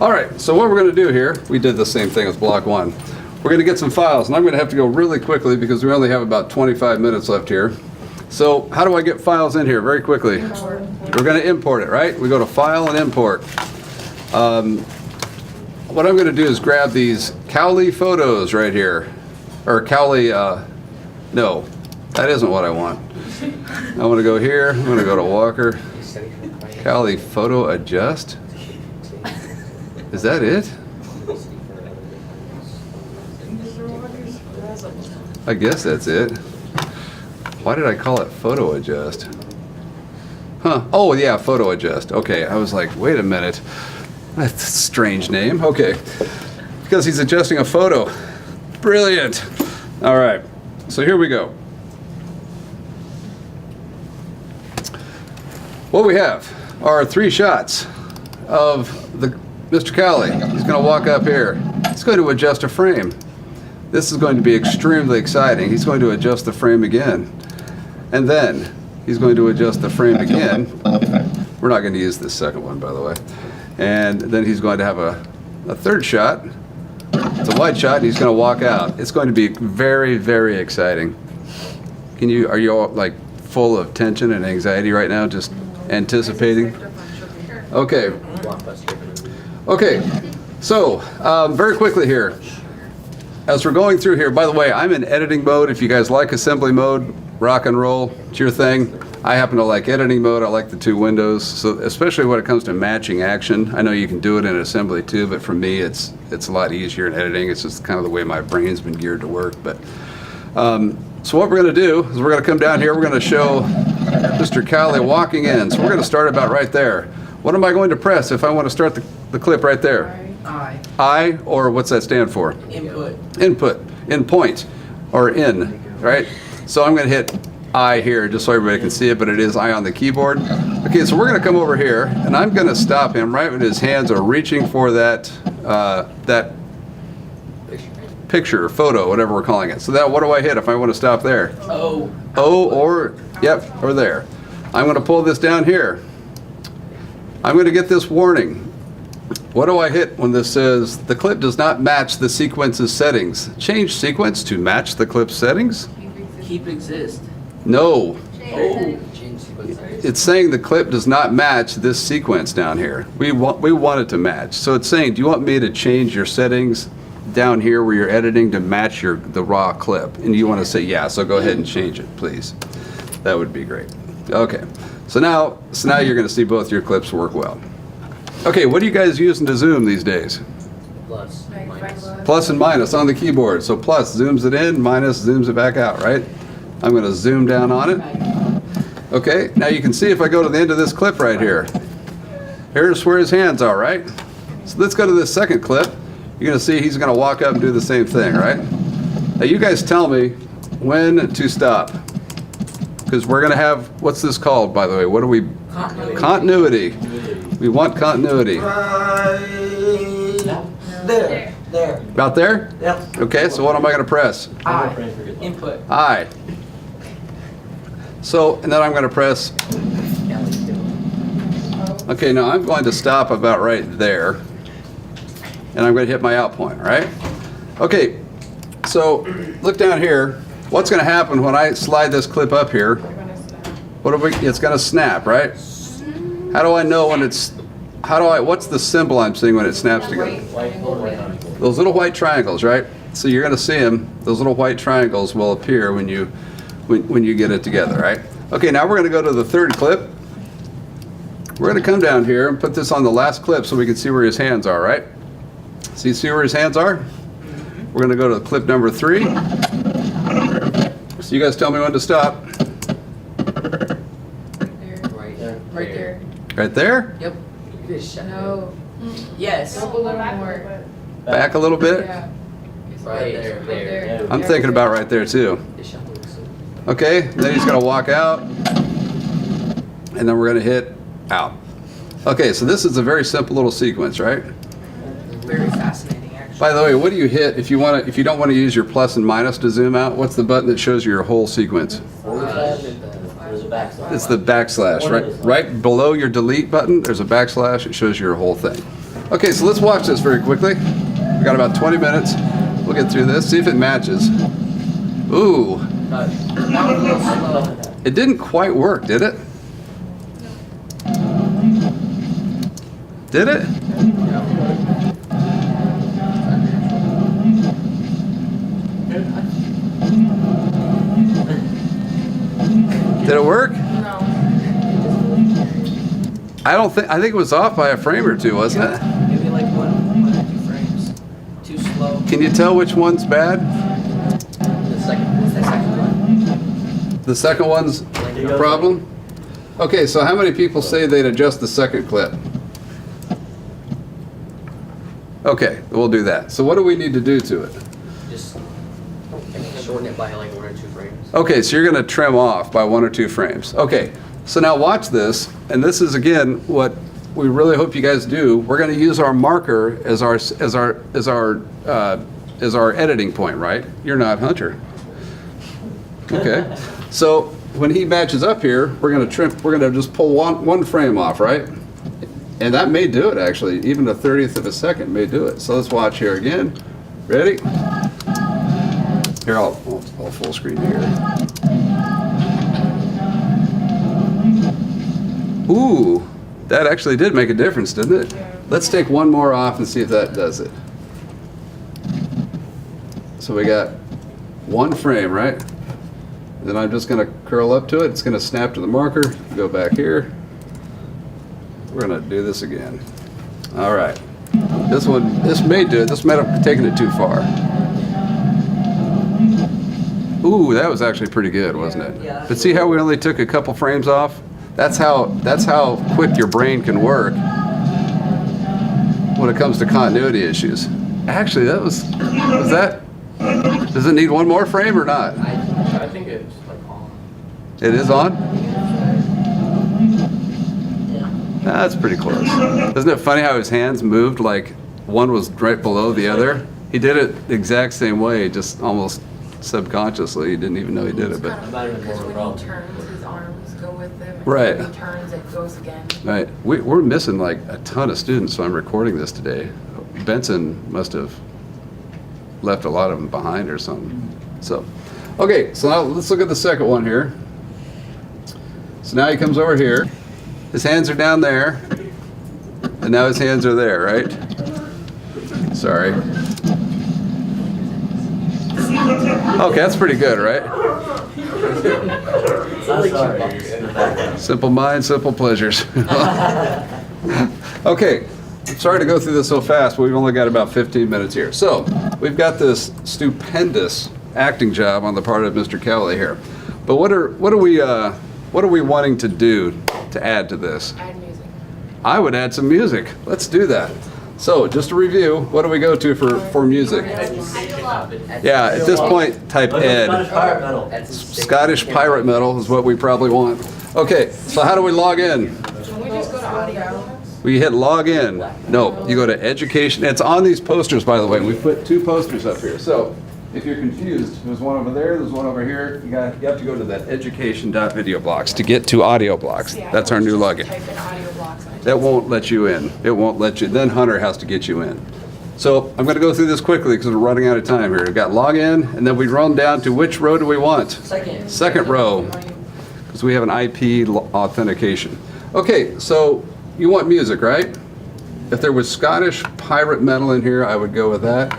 All right, so what we're going to do here, we did the same thing as block one. We're going to get some files, and I'm going to have to go really quickly because we only have about 25 minutes left here. So how do I get files in here very quickly? Import. We're going to import it, right? We go to File and Import. What I'm going to do is grab these Cowley photos right here. Or Cowley, no, that isn't what I want. I want to go here, I'm going to go to Walker. Cowley Photo Adjust. Is that it? I guess that's it. Why did I call it Photo Adjust? Huh, oh yeah, Photo Adjust. Okay, I was like, wait a minute. That's a strange name. Okay, because he's adjusting a photo. Brilliant. All right, so here we go. What we have are 3 shots of Mr. Cowley. He's going to walk up here. He's going to adjust a frame. This is going to be extremely exciting. He's going to adjust the frame again. And then he's going to adjust the frame again. We're not going to use this second one, by the way. And then he's going to have a third shot. It's a wide shot, and he's going to walk out. It's going to be very, very exciting. Are you all like full of tension and anxiety right now, just anticipating? Okay. Okay, so very quickly here, as we're going through here, by the way, I'm in editing mode. If you guys like assembly mode, rock and roll, it's your thing. I happen to like editing mode. I like the 2 windows, so especially when it comes to matching action. I know you can do it in assembly too, but for me, it's a lot easier in editing. It's just kind of the way my brain's been geared to work. But so what we're going to do is we're going to come down here. We're going to show Mr. Cowley walking in. So we're going to start about right there. What am I going to press if I want to start the clip right there? I. I, or what's that stand for? Input. Input, in point, or in, right? So I'm going to hit I here just so everybody can see it, but it is I on the keyboard. Okay, so we're going to come over here, and I'm going to stop him right when his hands are reaching for that picture, photo, whatever we're calling it. So that, what do I hit if I want to stop there? O. O, or, yep, or there. I'm going to pull this down here. I'm going to get this warning. What do I hit when this says the clip does not match the sequence's settings? Change sequence to match the clip's settings? Keep exist. No. Oh. It's saying the clip does not match this sequence down here. We want it to match. So it's saying, do you want me to change your settings down here where you're editing to match the raw clip? And you want to say, yeah, so go ahead and change it, please. That would be great. Okay. So now you're going to see both your clips work well. Okay, what are you guys using to zoom these days? Plus. Minus. Plus and minus on the keyboard. So plus zooms it in, minus zooms it back out, right? I'm going to zoom down on it. Okay, now you can see if I go to the end of this clip right here. Here's where his hands are, right? So let's go to this second clip. You're going to see he's going to walk up and do the same thing, right? Now you guys tell me when to stop. Because we're going to have, what's this called, by the way? What do we? Continuity. We want continuity. There. There. About there? Yep. Okay, so what am I going to press? I. Input. I. So, and then I'm going to press. Okay, now I'm going to stop about right there. And I'm going to hit my out point, right? Okay, so look down here. What's going to happen when I slide this clip up here? It's going to snap, right? How do I know when it's, what's the symbol I'm seeing when it snaps together? Those little white triangles, right? So you're going to see them, those little white triangles will appear when you get it together, right? Okay, now we're going to go to the third clip. We're going to come down here and put this on the last clip so we can see where his hands are, right? So you see where his hands are? We're going to go to clip number 3. So you guys tell me when to stop. Right there. Right there. Right there? Yep. No. Yes. Go a little more. Back a little bit? Yeah. Right there. Right there. I'm thinking about right there too. Okay, then he's going to walk out. And then we're going to hit out. Okay, so this is a very simple little sequence, right? Very fascinating, actually. By the way, what do you hit if you don't want to use your plus and minus to zoom out? What's the button that shows you your whole sequence? It's the backslash, right? Right below your delete button, there's a backslash. It shows you your whole thing. Okay, so let's watch this very quickly. We got about 20 minutes. We'll get through this, see if it matches. Ooh, That was a little slow. it didn't quite work, did it? Did it? Did it work? No. I think it was off by a frame or two, wasn't it? Maybe like one or two frames. Too slow. Can you tell which one's bad? The second one. The second one's the problem? Okay, so how many people say they'd adjust the second clip? Okay, we'll do that. So what do we need to do to it? Just shorten it by like 1 or 2 frames. Okay, so you're going to trim off by 1 or 2 frames. Okay, so now watch this, and this is again what we really hope you guys do. We're going to use our marker as our editing point, right? You're not Hunter. Okay, so when he matches up here, we're going to trim. We're going to just pull one frame off, right? And that may do it actually. Even a 30th of a second may do it. So let's watch here again. Ready? Here, I'll full screen here. Ooh, that actually did make a difference, didn't it? Yeah. Let's take one more off and see if that does it. So we got 1 frame, right? Then I'm just gonna curl up to it. It's gonna snap to the marker. Go back here. We're gonna do this again. All right. This may do it. This might have taken it too far. Ooh, that was actually pretty good, wasn't it? Yeah. But see how we only took a couple frames off? That's how quick your brain can work when it comes to continuity issues. Actually, does it need 1 more frame or not? I think it's like on. It is on? That's pretty close. Isn't it funny how his hands moved like one was right below the other? He did it the exact same way, just almost subconsciously. He didn't even know he did it, but Because when he turns, his arms go with him. and Right. When he turns, it goes again. right. We're missing like a ton of students, so I'm recording this today. Benson must have left a lot of them behind or something. So, okay, so now let's look at the second one here. So now he comes over here. His hands are down there, and now his hands are there, right? Sorry. Okay, that's pretty good, right? I'm sorry. Simple mind, simple pleasures. Okay, sorry to go through this so fast, but we've only got about 15 minutes here. So, we've got this stupendous acting job on the part of Mr. Kelly here. But what are we wanting to do to add to this? Add music. I would add some music. Let's do that. So, just to review, what do we go to for music? Yeah, at this point, type Scottish Ed. pirate metal. Scottish pirate metal is what we probably want. Okay, so how do we log in? Can we just go to audio? We hit log in. No, you go to education. It's on these posters, by the way. We put 2 posters up here. So if you're confused, there's one over there, there's one over here. You have to go to that education.video blocks to get to audio blocks. Yeah, That's our new login. Type in audio blocks. and it That won't let you in. It won't let you. Then Hunter has to get you in. So I'm going to go through this quickly because we're running out of time here. We've got login, and then we run down to which row do we want? Second row, because we have an IP authentication. Okay, so you want music, right? If there was Scottish pirate metal in here, I would go with that.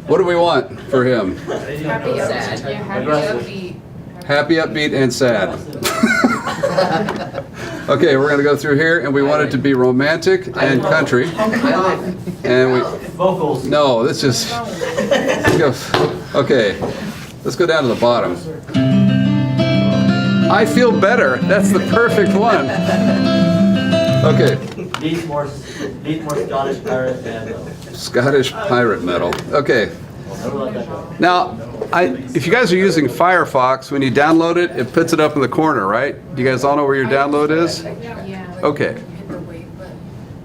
What do we want for him? Happy Sad. upbeat. Yeah, happy Aggressive. upbeat. Happy, upbeat, and sad. Okay, we're going to go through here, and we want it to be romantic and country. And we, Vocals. no, let's just, let's go, okay, let's go down to the bottom. I feel better. That's the perfect one. Okay, Beat more Scottish pirate and Scottish pirate metal. Okay, never let that go. now, if you guys are using Firefox, when you download it, it puts it up in the corner, right? Do you guys all know where your download is? Yeah. like, Okay. Hit the wait button.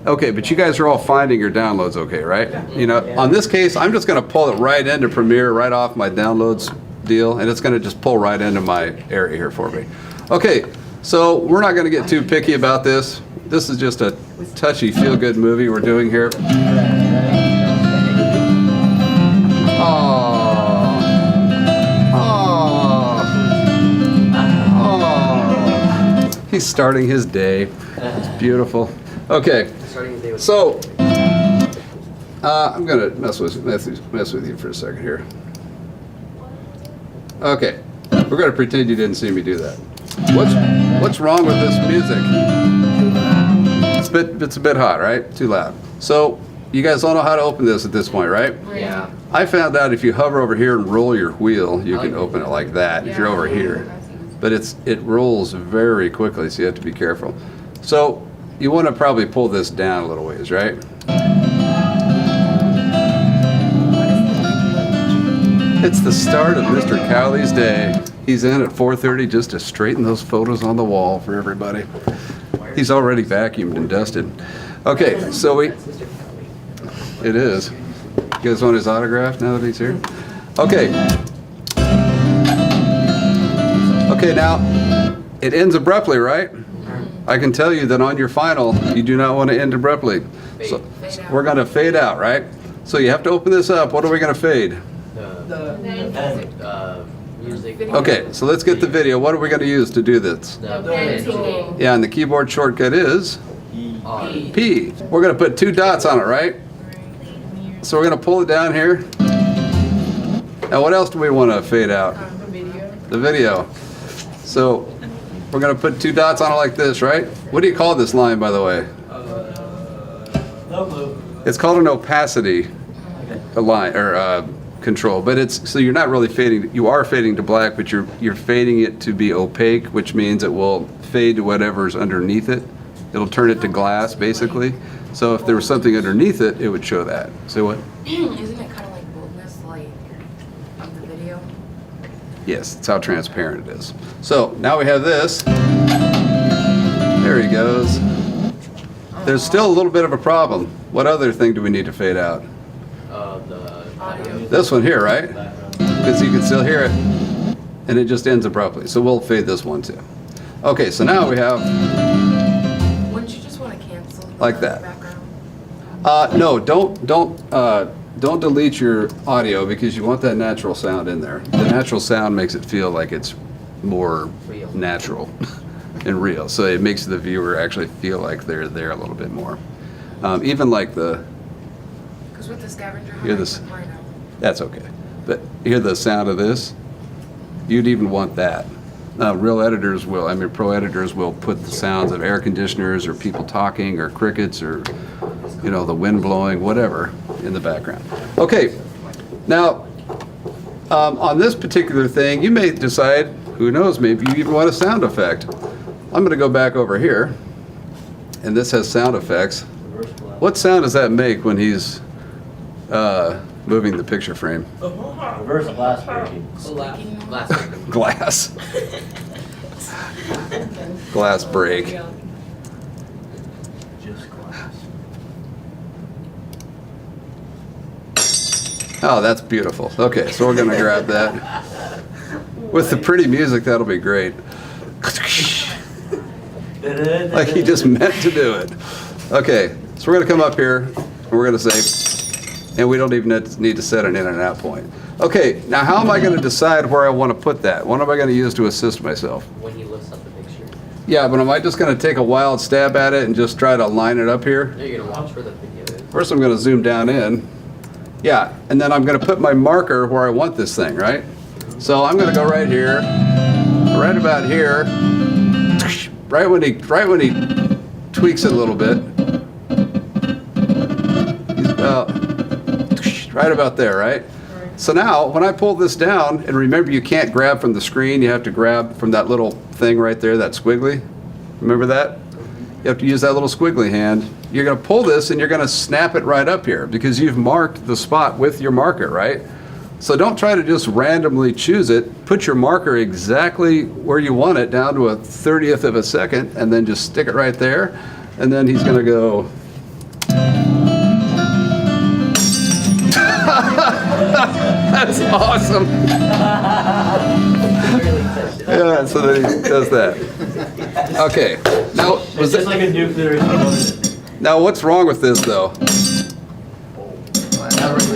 Okay, but you guys are all finding your downloads okay, right? You know, on this case, I'm just gonna pull it right into Premiere, right off my downloads deal, and it's gonna just pull right into my area here for me. Okay, so we're not gonna get too picky about this. this is just a touchy, feel-good movie we're doing here. Oh, oh, oh. He's starting his day. It's beautiful. Okay, Starting the day with. so I'm gonna mess with you for a second here. Okay, we're gonna pretend you didn't see me do that. What's wrong with this music? It's a bit hot, right? Too loud. So you guys all know how to open this at this point, right? Yeah. I found out if you hover over here and roll your wheel, you can open it like that if you're over here. But it rolls very quickly, so you have to be careful. So you want to probably pull this down a little ways, right? It's the start of Mr. Cowley's day. He's in at 4:30 just to straighten those photos on the wall for everybody. He's already vacuumed and dusted. Okay, so That's Mr. Cowley. it is. You guys want his autograph now that he's here? Okay. Okay, now, it ends abruptly, right? I can tell you that on your final, you do not want to end abruptly. So we're going to fade out, right? So you have to open this up. What are we going to fade? Music. Okay, so let's get the video. What are we going to use to do this? Dancing. Yeah, and the keyboard shortcut is R. P. We're going to put 2 dots on it, right? So we're going to pull it down here. Now, what else do we want to fade out? The video. The video. So we're going to put 2 dots on it like this, right? What do you call this line, by the way? No clue. It's called an opacity Okay. line or control, but it's so you're not really fading. You are fading to black, but you're fading it to be opaque, which means it will fade to whatever's underneath it. It'll turn it to glass, basically. So if there was something underneath it, it would show that. Say what? Isn't it kind of like boldness, like in the video? Yes, it's how transparent it is. So now we have this. There he goes. There's still a little bit of a problem. What other thing do we need to fade out? The audio. This one here, right? Background. Because you can still hear it, and it just ends abruptly. So we'll fade this one too. Okay, so now we have, Wouldn't you just want to cancel Like the that. background? no, don't delete your audio because you want that natural sound in there. The natural sound makes it feel like it's more Real. natural and real. So it makes the viewer actually feel like they're there a little bit more. Even like Because with the scavenger Hear hunt, this? right now. that's okay. But hear the sound of this? You'd even want that. Real editors will, pro editors will put the sounds of air conditioners or people talking or crickets or, the wind blowing, whatever, in the background. Okay, now, on this particular thing, you may decide, who knows, maybe you even want a sound effect. I'm gonna go back over here, and this has sound effects. Reverse blast. What sound does that make when he's moving the picture frame? Reverse blast breaking. Last week. Glass. Glass break. Just glass. Oh, that's beautiful. Okay, so we're gonna grab that. With the pretty music, that'll be great. Like he just meant to do it. Okay, so we're gonna come up here, and we're gonna say, and we don't even need to set an in and out point. Okay, now how am I gonna decide where I wanna put that? What am I gonna use to assist myself? When he lifts up the picture. Yeah, but am I just gonna take a wild stab at it and just try to line it up here? No, you're gonna watch where the video is. First, I'm gonna zoom down in. Yeah, and then I'm gonna put my marker where I want this thing, right? So I'm gonna go right here, right about here, right when he tweaks it a little bit. He's about, right about there, right? So now, when I pull this down, and remember you can't grab from the screen, you have to grab from that little thing right there, that squiggly. Remember that? You have to use that little squiggly hand. You're gonna pull this and you're gonna snap it right up here because you've marked the spot with your marker, right? So don't try to just randomly choose it. Put your marker exactly where you want it, down to a 30th of a second, and then just stick it right there. And then he's gonna go. That's awesome. Really touched it. Yeah, so then he does that. Okay. Now, It's just like a nuclear explosion. now what's wrong with this though?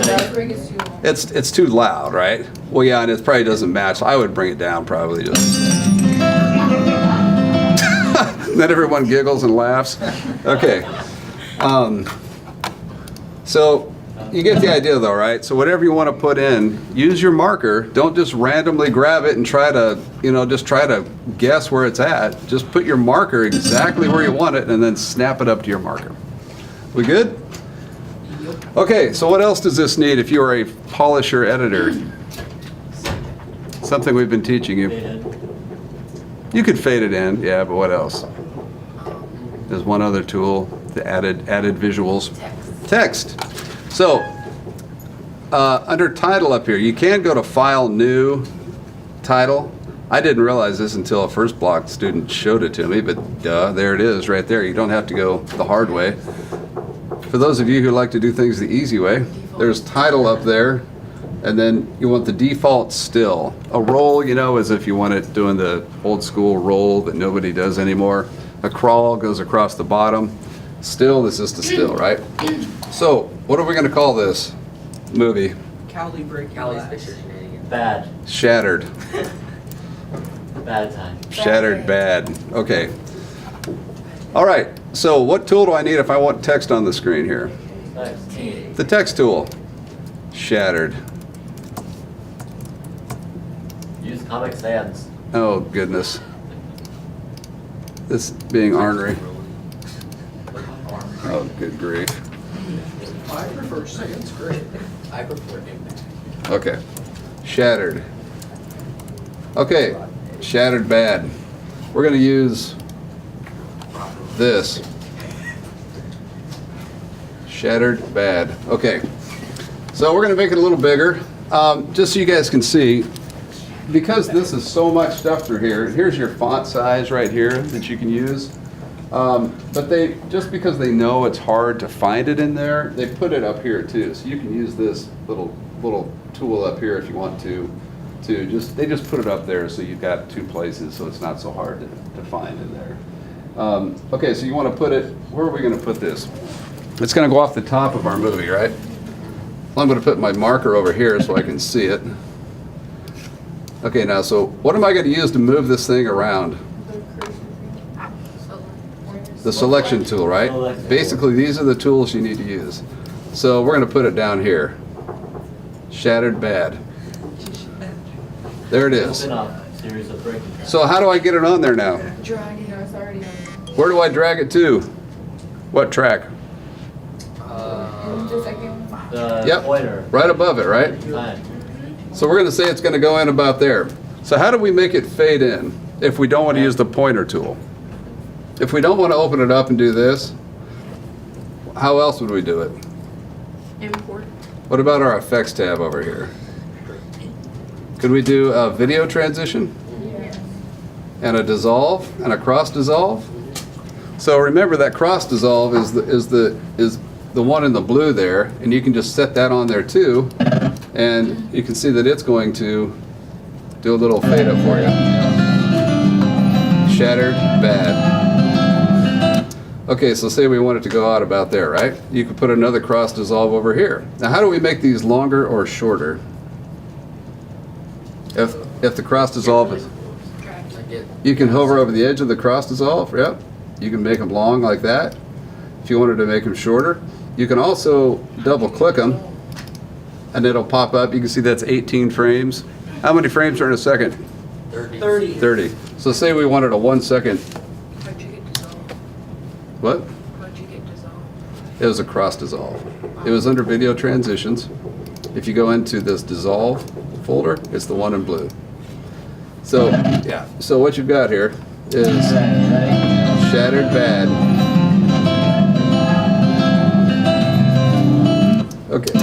That ring is too long. It's too loud, right? Well, yeah, and it probably doesn't match. I would bring it down probably just. Then everyone giggles and laughs. Okay. So you get the idea though, right? So whatever you want to put in, use your marker. Don't just randomly grab it and try to, just try to guess where it's at. Just put your marker exactly where you want it and then snap it up to your marker. We good? Okay, so what else does this need if you are a polisher editor? Something we've been teaching you. You could fade it in, yeah, but what else? There's one other tool, the added visuals. Text. So, under title up here, you can go to File, New, Title. I didn't realize this until a first block student showed it to me, but there it is right there. You don't have to go the hard way. For those of you who like to do things the easy way, there's Title up there, and then you want the default still. A roll, is if you want it doing the old school roll that nobody does anymore. A crawl goes across the bottom. Still is just a still, right? So, what are we going to call this movie? Cali breaking Callie's glass. picture shenanigans. Bad. Shattered. Bad time. Shattered bad. Okay. All right. So, what tool do I need if I want text on the screen here? Nice. The text tool. Shattered. Use Comic Sans. Oh, goodness. This being ornery. Oh, good grief. I prefer Sans, great. I prefer him. Okay. Shattered. Okay. Shattered bad. We're going to use this. Shattered bad. Okay. So we're going to make it a little bigger. Just so you guys can see, because this is so much stuff through here, here's your font size right here that you can use. But just because they know it's hard to find it in there, they put it up here too. So you can use this little tool up here if you want to they just put it up there so you've got two places so it's not so hard to find in there. Okay, so you want to put it, where are we going to put this? It's going to go off the top of our movie, right? Well, I'm going to put my marker over here so I can see it. Okay, now, so what am I going to use to move this thing around? The selection tool, right? Selection. Basically, these are the tools you need to use. So we're going to put it down here. Shattered bad. There it is. Spin-off series of breaking. So how do I get it on there now? Drag it, it's already on. Where do I drag it to? What track? Just a second. The Yep. pointer. Right above it, right? Fine. So we're going to say it's going to go in about there. So how do we make it fade in if we don't want to use the pointer tool? If we don't want to open it up and do this, how else would we do it? Import. What about our effects tab over here? Could we do a video transition Yeah. and a dissolve and a cross dissolve? So remember that cross dissolve is the one in the blue there, and you can just set that on there too, and you can see that it's going to do a little fade up for you. Shattered bad. Okay, so say we want it to go out about there, right? You could put another cross dissolve over here. Now how do we make these longer or shorter? If the cross dissolve is, Like it. you can hover over the edge of the cross dissolve, yep. You can make them long like that. If you wanted to make them shorter, you can also double click them and it'll pop up. You can see that's 18 frames. How many frames are in a second? 30. 30. So say we wanted a 1 second, How'd you get dissolved? what? How'd you get dissolved? It was a cross dissolve. It was under video transitions. If you go into this dissolve folder, it's the one in blue. So, yeah. So what you've got here is shattered bad. Okay.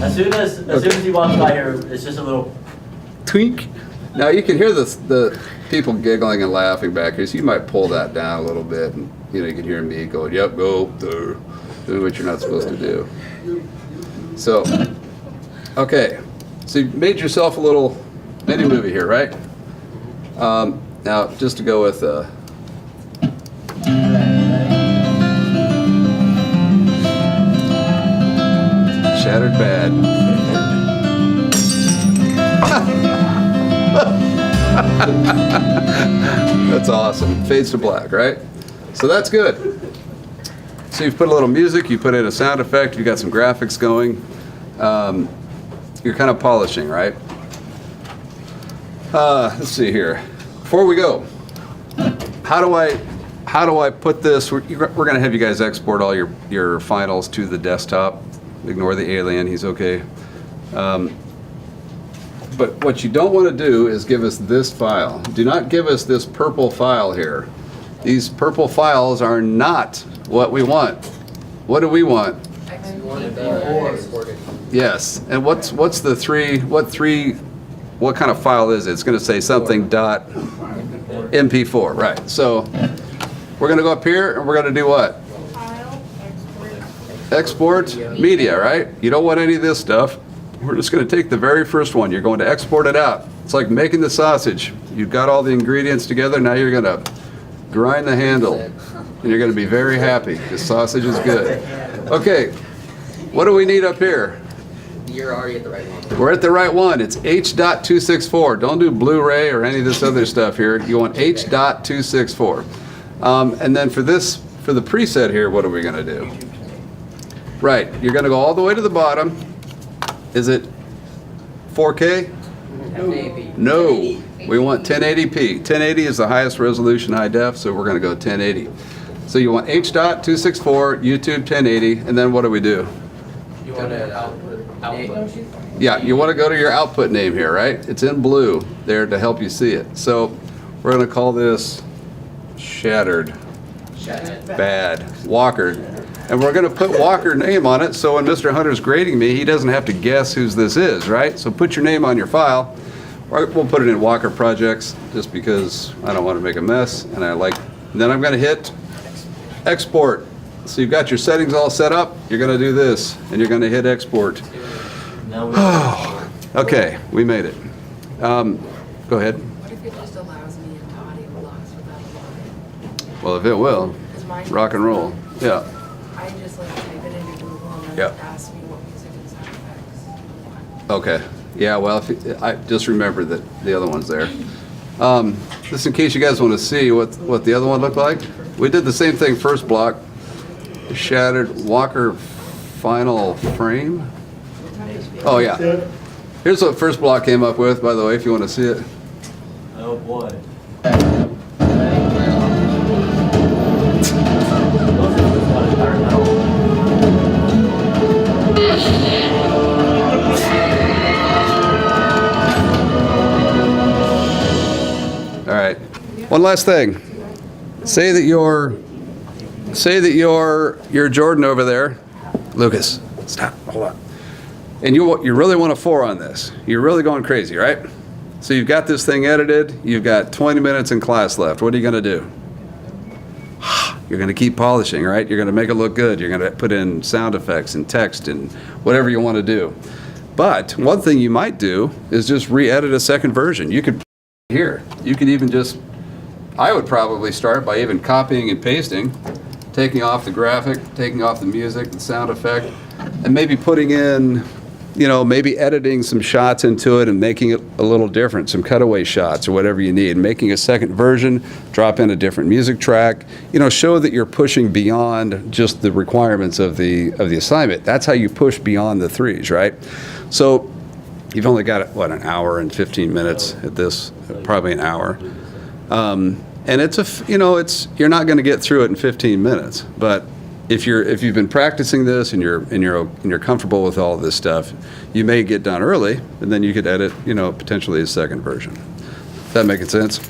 As soon as he walks by here, it's just a little Twink. Now you can hear the people giggling and laughing back here, so you might pull that down a little bit, and you can hear me going, "Yep, go there," doing what you're not supposed to do. So, okay, so you made yourself a little mini movie here, right? Now, just to go with Shattered Bad. That's awesome. Fades to black, right? So that's good. So you've put a little music, you put in a sound effect, you got some graphics going. You're kind of polishing, right? Let's see here. Before we go, how do I put this? We're going to have you guys export all your finals to the desktop. Ignore the alien, he's okay. But what you don't want to do is give us this file. Do not give us this purple file here. These purple files are not what we want. What do we want? You want the exported. Yes. And what's the what kind of file is it? It's going to say something dot MP4, right? So we're going to go up here and we're going to do what? Export media, right? You don't want any of this stuff. We're just going to take the very first one. You're going to export it out. It's like making the sausage. You've got all the ingredients together. Now you're going to grind the handle. And you're going to be very happy. The sausage is good. Okay. What do we need up here? You're already at the right one. We're at the right one. It's H.264. Don't do Blu-ray or any of this other stuff here. You want H.264. And then for the preset here, what are we going to do? Right. You're going to go all the way to the bottom. Is it 4K? Maybe. No. We want 1080p. 1080 is the highest resolution high def, so we're going to go 1080. So you want H.264, YouTube 1080, and then what do we do? You want to output. Yeah, you want to go to your output name here, right? It's in blue there to help you see it. So we're going to call this Shattered Bad Walker. And we're going to put Walker name on it, so when Mr. Hunter's grading me, he doesn't have to guess whose this is, right? So put your name on your file. We'll put it in Walker Projects, just because I don't want to make a mess, and then I'm going to hit Export. So you've got your settings all set up, you're going to do this, and you're going to hit Export. Now we Okay, we made it. Go ahead. What if it just allows me into audio blocks without a line? Well, if it will, 'Cause mine rock and roll. Yeah. I just like type it into Google and then Yep. it asks me what music and sound effects. Okay. Yeah, well, I just remembered that the other one's there. Just in case you guys want to see what the other one looked like, we did the same thing first block. Shattered Walker Final Frame. Oh, yeah. Here's what first block came up with, by the way, if you want to see it. Oh boy. All right. One last thing. Say that you're Jordan over there. Lucas, stop. Hold on. And you really want a 4 on this. You're really going crazy, right? So you've got this thing edited. You've got 20 minutes in class left. What are you going to do? You're going to keep polishing, right? You're going to make it look good. You're going to put in sound effects and text and whatever you want to do. But one thing you might do is just re-edit a second version. You could here. You could even just, I would probably start by even copying and pasting, taking off the graphic, taking off the music, the sound effect, and maybe putting in, maybe editing some shots into it and making it a little different, some cutaway shots or whatever you need, making a second version, drop in a different music track, show that you're pushing beyond just the requirements of the assignment. That's how you push beyond the 3s, right? So you've only got, an hour and 15 minutes at this, probably an hour. And you're not going to get through it in 15 minutes. But if you've been practicing this and you're comfortable with all of this stuff, you may get done early, and then you could edit, potentially a second version. Is that making sense?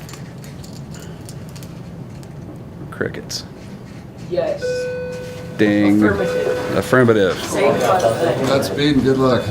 Crickets. Yes. Ding. Affirmative. Affirmative. Same button. Godspeed and good luck.